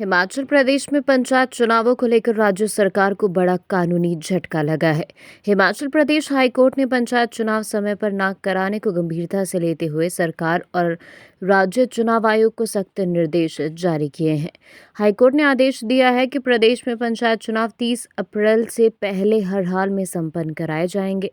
हिमाचल प्रदेश में पंचायत चुनावों को लेकर राज्य सरकार को बड़ा कानूनी झटका लगा है। हिमाचल प्रदेश हाईकोर्ट ने पंचायत चुनाव समय पर न कराने को गंभीरता से लेते हुए सरकार और राज्य चुनाव आयोग को सख्त निर्देश जारी किए हैं। हाईकोर्ट ने आदेश दिया है कि प्रदेश में पंचायत चुनाव 30 अप्रैल से पहले हर हाल में संपन्न कराए जाएंगे।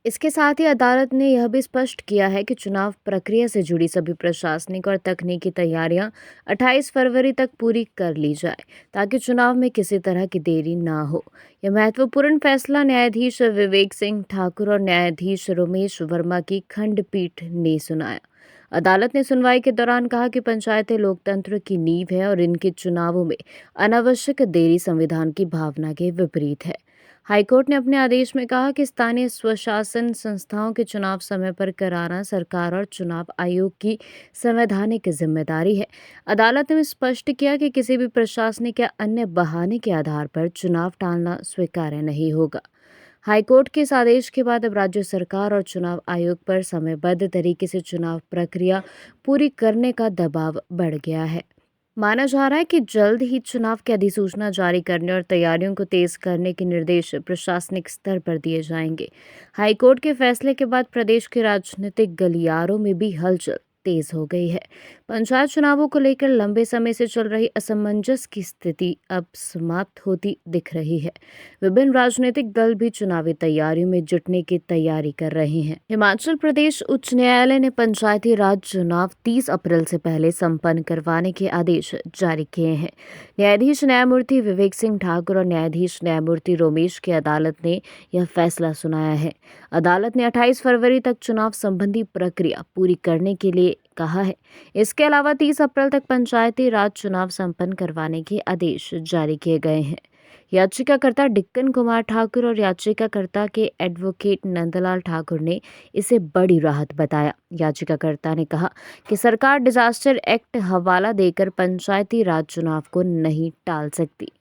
इसके साथ ही अदालत ने यह भी स्पष्ट किया है कि चुनाव प्रक्रिया से जुड़ी सभी प्रशासनिक और तकनीकी तैयारियां 28 फरवरी तक पूरी कर ली जाए, ताकि चुनाव में किसी तरह की देरी ना हो। यह महत्वपूर्ण फैसला न्यायाधीश विवेक सिंह ठाकुर और न्यायाधीश रोमेश वर्मा की खंडपीठ ने सुनाया। अदालत ने सुनवाई के दौरान कहा कि पंचायतें लोकतंत्र की नींव है और इनके चुनावों में अनावश्यक देरी संविधान की भावना के विपरीत है। हाईकोर्ट ने अपने आदेश में कहा कि स्थानीय स्वशासन संस्थाओं के चुनाव समय पर कराना सरकार और चुनाव आयोग की संवैधानिक जिम्मेदारी है। अदालत ने स्पष्ट किया कि किसी भी प्रशासनिक या अन्य बहाने के आधार पर चुनाव टालना स्वीकार्य नहीं होगा। हाईकोर्ट के इस आदेश के बाद अब राज्य सरकार और चुनाव आयोग पर समयबद्ध तरीके से चुनाव प्रक्रिया पूरी करने का दबाव बढ़ गया है। माना जा रहा है कि जल्द ही चुनाव की अधिसूचना जारी करने और तैयारियों को तेज करने के निर्देश प्रशासनिक स्तर पर दिए जाएंगे। हाईकोर्ट के फैसले के बाद प्रदेश के राजनीतिक गलियारों में भी हलचल तेज हो गई है। पंचायत चुनावों को लेकर लंबे समय से चल रही असमंजस की स्थिति अब समाप्त होती दिख रही है। विभिन्न राजनीतिक दल भी चुनावी तैयारियों में जुटने की तैयारी कर रहे हैं। हिमाचल प्रदेश उच्च न्यायालय ने पंचायती राज चुनाव 30 अप्रैल से पहले संपन्न करवाने के आदेश जारी किए हैं। न्यायाधीश न्यायमूर्ति विवेक सिंह ठाकुर और न्यायाधीश न्यायमूर्ति रोमेश की अदालत ने यह फैसला सुनाया है। अदालत ने 28 फरवरी तक चुनाव संबंधी प्रक्रिया पूरी करने के लिए कहा है। इसके अलावा 30 अप्रैल तक पंचायती राज चुनाव संपन्न करवाने के आदेश जारी किए गए हैं। याचिकाकर्ता डिक्कन कुमार ठाकुर और याचिकाकर्ता के एडवोकेट नंदलाल ठाकुर ने इसे बड़ी राहत बताया। याचिकाकर्ता ने कहा कि सरकार डिजास्टर एक्ट हवाला देकर पंचायती राज चुनाव को नहीं टाल सकती।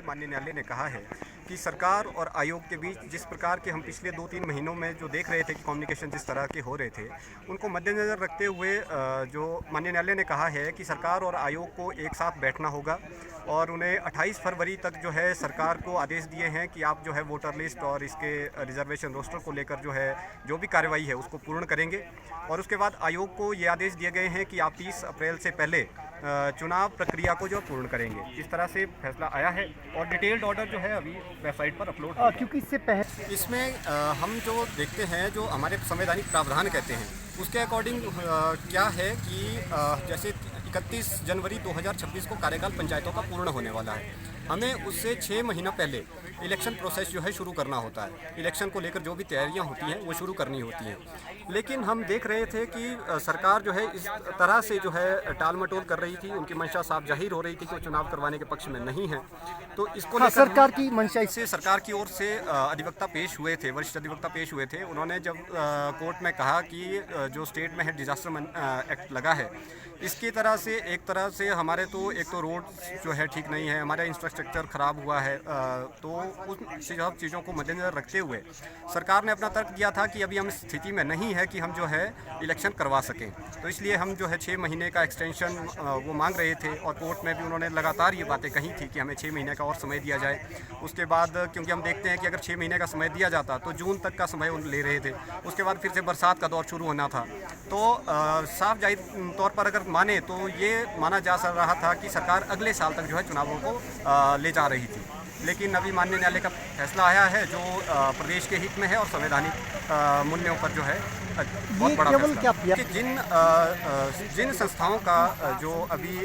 माननीय न्यायालय ने कहा है कि सरकार और आयोग के बीच जिस प्रकार के हम पिछले 2-3 महीनों में जो देख रहे थे कि कम्युनिकेशन जिस तरह के हो रहे थे, उनको मद्देनज़र रखते हुए जो माननीय न्यायालय ने कहा है कि सरकार और आयोग को एक साथ बैठना होगा और उन्हें 28 फरवरी तक जो है सरकार को आदेश दिए हैं कि आप जो है वोटर लिस्ट और इसके रिजर्वेशन रोस्टर को लेकर जो है जो भी कार्रवाई है उसको पूर्ण करेंगे। और उसके बाद आयोग को ये आदेश दिए गए हैं कि आप 30 अप्रैल से पहले चुनाव प्रक्रिया को जो पूर्ण करेंगे। इस तरह से फैसला आया है और डिटेल्ड ऑर्डर जो है अभी वेबसाइट पर अपलोड क्योंकि इससे पहले इसमें हम जो देखते हैं जो हमारे संवैधानिक प्रावधान कहते हैं उसके अकॉर्डिंग क्या है कि जैसे 31 जनवरी 2026 को कार्यकाल पंचायतों का पूर्ण होने वाला है। हमें उससे 6 महीना पहले इलेक्शन प्रोसेस जो है शुरू करना होता है। इलेक्शन को लेकर जो भी तैयारियां होती हैं वो शुरू करनी होती हैं। लेकिन हम देख रहे थे कि सरकार जो है इस तरह से जो है टाल मटोल कर रही थी। उनकी मंशा साफ जाहिर हो रही थी कि वो चुनाव करवाने के पक्ष में नहीं है। तो इसको लेकर सरकार की मंशा से सरकार की ओर से अधिवक्ता पेश हुए थे, वरिष्ठ अधिवक्ता पेश हुए थे। उन्होंने जब कोर्ट में कहा कि जो स्टेट में है डिजास्टर एक्ट लगा है, इसकी तरह से हमारे तो एक तो रोड जो है ठीक नहीं है, हमारा इंफ्रास्ट्रक्चर ख़राब हुआ है। तो उन सब चीज़ों को मद्देनज़र रखते हुए सरकार ने अपना तर्क दिया था कि अभी हम स्थिति में नहीं है कि हम जो है इलेक्शन करवा सकें। तो इसलिए हम जो है 6 महीने का एक्सटेंशन वो मांग रहे थे और कोर्ट में भी उन्होंने लगातार ये बातें कही थी कि हमें 6 महीने का और समय दिया जाए। उसके बाद क्योंकि हम देखते हैं कि अगर 6 महीने का समय दिया जाता तो जून तक का समय उन ले रहे थे। उसके बाद फिर से बरसात का दौर शुरू होना था। तो साफ जाहिर तौर पर अगर माने तो ये माना जा रहा था कि सरकार अगले साल तक जो है चुनावों को ले जा रही थी। लेकिन अभी माननीय न्यायालय का फैसला आया है जो प्रदेश के हित में है और संवैधानिक मूल्यों पर जो है बहुत बड़ा फैसला कि जिन संस्थाओं का जो अभी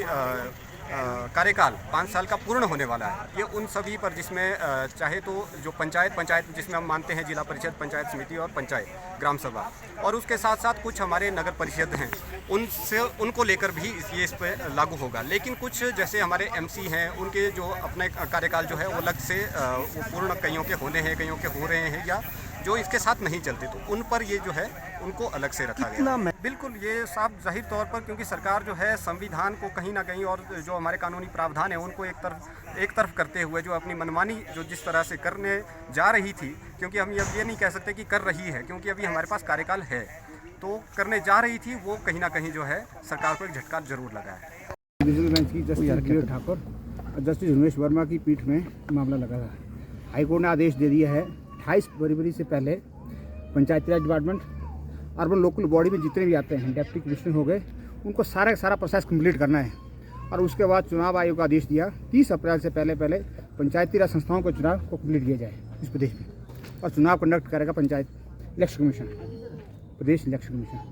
कार्यकाल 5 साल का पूर्ण होने वाला है, ये उन सभी पर जिसमें चाहे तो जो पंचायत जिसमें हम मानते हैं जिला परिषद, पंचायत समिति और पंचायत ग्राम सभा, और उसके साथ साथ कुछ हमारे नगर परिषद हैं, उनको लेकर भी ये इस पर लागू होगा। लेकिन कुछ जैसे हमारे एमसी हैं, उनके जो अपने कार्यकाल जो है वो अलग से वो पूर्ण कईयों के होने हैं, कईयों के हो रहे हैं या जो इसके साथ नहीं चलते, तो उन पर ये जो है उनको अलग से रखा गया। बिल्कुल ये साफ जाहिर तौर पर क्योंकि सरकार जो है संविधान को कहीं ना कहीं और जो हमारे कानूनी प्रावधान है उनको एक तरफ करते हुए जो अपनी मनमानी जो जिस तरह से करने जा रही थी, क्योंकि हम ये नहीं कह सकते कि कर रही है क्योंकि अभी हमारे पास कार्यकाल है, तो करने जा रही थी वो कहीं ना कहीं जो है सरकार को एक झटका जरूर लगा है। डिविजनल बेंच की जस्टिस बी ठाकुर और जस्टिस उमेश वर्मा की पीठ में मामला लगा था। हाईकोर्ट ने आदेश दे दिया है 28 फरवरी से पहले पंचायती राज डिपार्टमेंट, अर्बन लोकल बॉडी में जितने भी आते हैं डिप्टी कमिश्नर हो गए, उनको सारा प्रोसेस कंप्लीट करना है। और उसके बाद चुनाव आयोग का आदेश दिया 30 अप्रैल से पहले पंचायती राज संस्थाओं के चुनाव को कंप्लीट किया जाए इस प्रदेश में, और चुनाव कंडक्ट करेगा पंचायत इलेक्शन कमीशन, प्रदेश इलेक्शन कमीशन।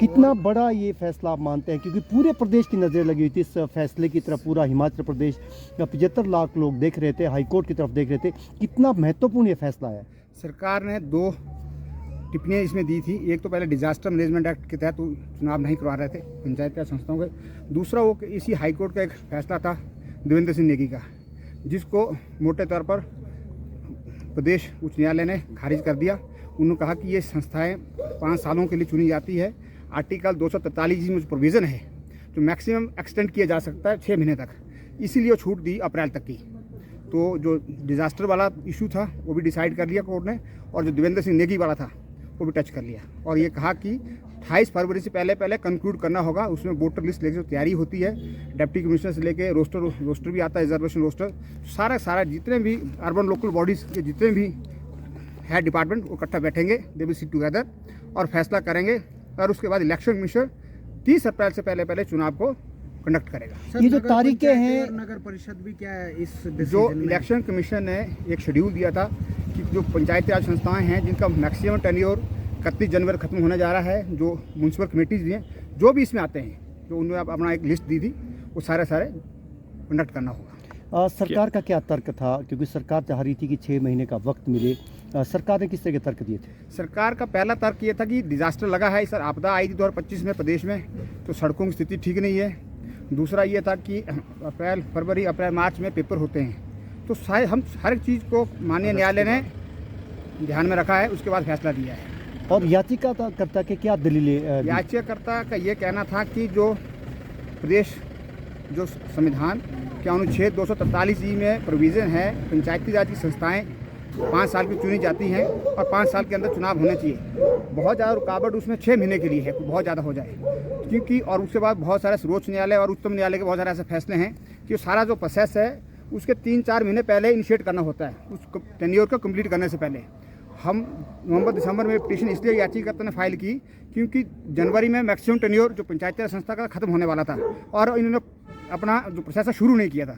कितना बड़ा ये फैसला आप मानते हैं, क्योंकि पूरे प्रदेश की नज़रें लगी हुई थी इस फैसले की तरफ, पूरा हिमाचल प्रदेश 75 लाख लोग देख रहे थे, हाईकोर्ट की तरफ देख रहे थे, कितना महत्वपूर्ण ये फैसला है? सरकार ने 2 टिप्पणियाँ इसमें दी थी। एक तो पहले डिजास्टर मैनेजमेंट एक्ट के तहत चुनाव नहीं करवा रहे थे पंचायती राज संस्थाओं के, दूसरा वो इसी हाईकोर्ट का एक फैसला था देवेंद्र सिंह नेगी का, जिसको मोटे तौर पर प्रदेश उच्च न्यायालय ने खारिज कर दिया। उन्होंने कहा कि ये संस्थाएं 5 सालों के लिए चुनी जाती है। आर्टिकल 243 में जो प्रोविज़न है जो मैक्सिमम एक्सटेंड किया जा सकता है 6 महीने तक, इसीलिए वो छूट दी अप्रैल तक की। तो जो डिज़ास्टर वाला इशू था वो भी डिसाइड कर लिया कोर्ट ने, और जो देवेंद्र सिंह नेगी वाला था वो भी टच कर लिया, और ये कहा कि 28 फरवरी से पहले कंक्लूड करना होगा। उसमें वोटर लिस्ट लेके जो तैयारी होती है, डिप्टी कमिश्नर से लेके रोस्टर भी आता है, रिजर्वेशन रोस्टर, सारा जितने भी अर्बन लोकल बॉडीज़ के जितने भी है डिपार्टमेंट वो इकट्ठा बैठेंगे, दे विल सिट टुगेदर और फैसला करेंगे, और उसके बाद इलेक्शन कमीशन 30 अप्रैल से पहले चुनाव को कंडक्ट करेगा। ये जो तारीखें हैं, नगर परिषद भी क्या है इस जो इलेक्शन कमीशन ने एक शेड्यूल दिया था कि जो पंचायती राज संस्थाएं हैं जिनका मैक्सिमम टेन्योर 31 जनवरी खत्म होने जा रहा है, जो म्यूनसिपल कमेटीज भी हैं, जो भी इसमें आते हैं, जो उन्होंने अपना एक लिस्ट दी थी, वो सारे कंडक्ट करना होगा। सरकार का क्या तर्क था, क्योंकि सरकार चाह रही थी कि 6 महीने का वक्त मिले, सरकार ने किस तरह के तर्क दिए थे? सरकार का पहला तर्क ये था कि डिजास्टर लगा है, सर आपदा आई थी 2025 में प्रदेश में, तो सड़कों की स्थिति ठीक नहीं है। दूसरा ये था कि अप्रैल मार्च में पेपर होते हैं, तो शायद हम हर एक चीज़ को माननीय न्यायालय ने ध्यान में रखा है, उसके बाद फैसला दिया है। और याचिकाकर्ता के क्या दलीलें? याचिकाकर्ता का ये कहना था कि जो प्रदेश जो संविधान के अनुच्छेद 243 में प्रोविज़न है, पंचायती राज की संस्थाएं 5 साल की चुनी जाती हैं और 5 साल के अंदर चुनाव होने चाहिए। बहुत ज़्यादा रुकावट उसमें 6 महीने के लिए है, बहुत ज़्यादा हो जाए, क्योंकि और उसके बाद बहुत सारे सर्वोच्च न्यायालय और उच्चतम न्यायालय के बहुत सारे ऐसे फैसले हैं कि सारा जो प्रोसेस है उसके 3-4 महीने पहले इनिशिएट करना होता है, उस टेन्योर को कंप्लीट करने से पहले। हम नवंबर-दिसंबर में पिटीशन इसलिए याचिकाकर्ता ने फाइल की क्योंकि जनवरी में मैक्सिमम टेन्योर जो पंचायती राज संस्था का खत्म होने वाला था, और इन्होंने अपना जो प्रोसेस शुरू नहीं किया था।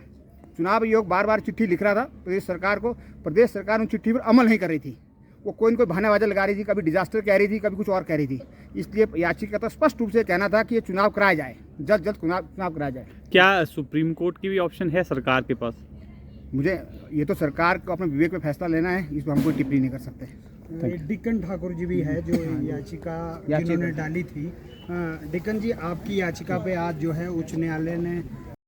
चुनाव आयोग बार चिट्ठी लिख रहा था प्रदेश सरकार को, प्रदेश सरकार उन चिट्ठी पर अमल नहीं कर रही थी, वो कोई न कोई बहानेबाजी लगा रही थी, कभी डिजास्टर कह रही थी, कभी कुछ और कह रही थी। इसलिए याचिकाकर्ता स्पष्ट रूप से कहना था कि ये चुनाव कराया जाए, जल्द चुनाव कराया जाए। क्या सुप्रीम कोर्ट की भी ऑप्शन है सरकार के पास? मुझे ये तो सरकार को अपने विवेक में फैसला लेना है, इस पर हम कोई टिप्पणी नहीं कर सकते। डिकन ठाकुर जी भी है जो याचिका जिन्होंने डाली थी। डिकन जी, आपकी याचिका पे आज जो है उच्च न्यायालय ने